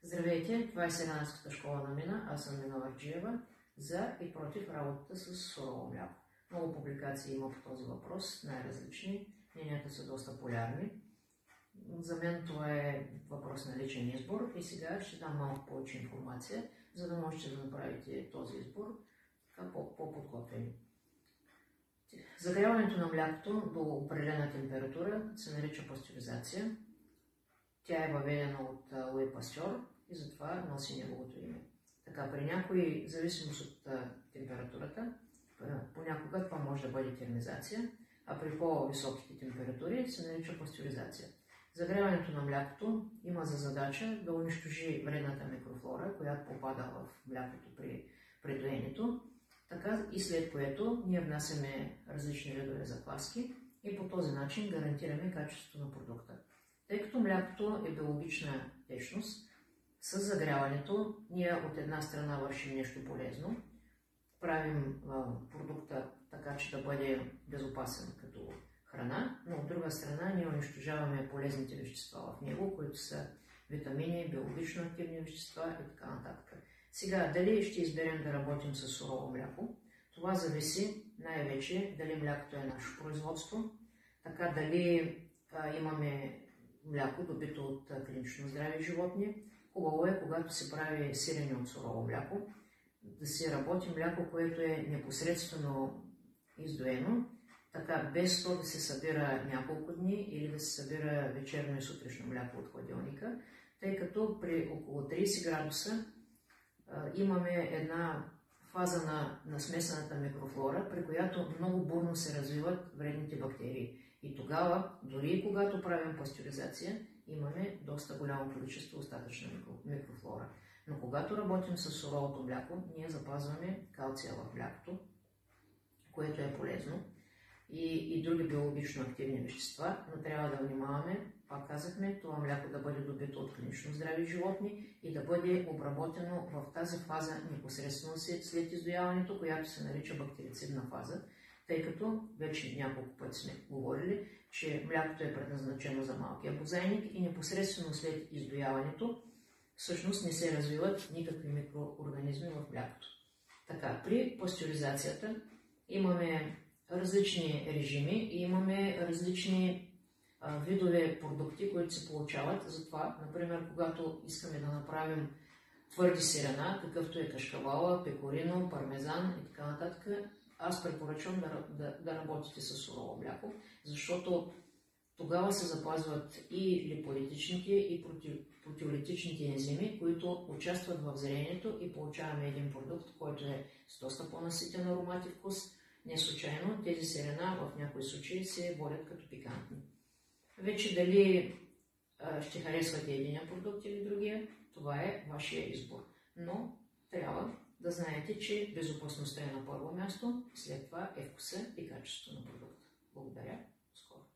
Здравейте, това е Селянската школа на Мина, аз съм Мина Варджиева, за и против работата с сурово мляко. Много публикации има по този въпрос, най-различни, мненията са доста полярни. За мен това е въпрос на личен избор и сега ще дам малко повече информация, за да можете да направите този избор по-подготвени. Загряването на млякото до определена температура се нарича пастеризация. Тя е въведена от Луи Пастьор и затова носи неговото име. Така, при някои зависимост от температурата, понякога това може да бъде термизация, а при по-високите температури се нарича пастеризация. Загряването на млякото има за задача да унищожи вредната микрофлора, която попада в млякото при доенето, така и след което ние внасяме различни видове закваски и по този начин гарантираме качеството на продукта. Тъй като млякото е биологична течност, с загряването ние от една страна вършим нещо полезно, правим продукта така, че да бъде безопасен като храна, но от друга страна ние унищожаваме полезните вещества в него, които са витамини, биологично активни вещества и така нататък. Сега, дали ще изберем да работим с сурово мляко, това зависи най-вече дали млякото е наше производство, така дали имаме мляко, добито от клинично здрави животни. Хубаво е, когато се прави сирене от сурово мляко, да се работи мляко, което е непосредствено издоено, така без то да се събира няколко дни или да се събира вечерно и сутрешно мляко от хладилника, тъй като при около 30 градуса имаме една фаза на смесената микрофлора, при която много бурно се развиват вредните бактерии. И тогава, дори и когато правим пастеризация, имаме доста голямо количество остатъчна микрофлора. Но когато работим с суровото мляко, ние запазваме калция в млякото, което е полезно, и други биологично активни вещества, но трябва да внимаваме, пак казахме, това мляко да бъде добито от клинично здрави животни и да бъде обработено в тази фаза непосредствено след издояването, която се нарича бактерицидна фаза, тъй като вече няколко пъти сме говорили, че млякото е предназначено за малкия бозайник и непосредствено след издояването всъщност не се развиват никакви микроорганизми в млякото. Така, при пастеризацията имаме различни режими и имаме различни видове продукти, които се получават. Затова, например, когато искаме да направим твърди сирена, какъвто е кашкавала, пекорино, пармезан и така нататък, аз препоръчвам да работите с сурово мляко, защото тогава се запазват и липолитичните и протеолитичните ензими, които участват в зрението и получаваме един продукт, който е с доста по-наситен аромат и вкус. Не случайно тези сирена в някои случаи се водят като пикантни. Вече дали ще харесвате единия продукт или другия, това е вашия избор. Но трябва да знаете, че безопасността е на първо място, след това е вкуса и качеството на продукта. Благодаря. Скоро.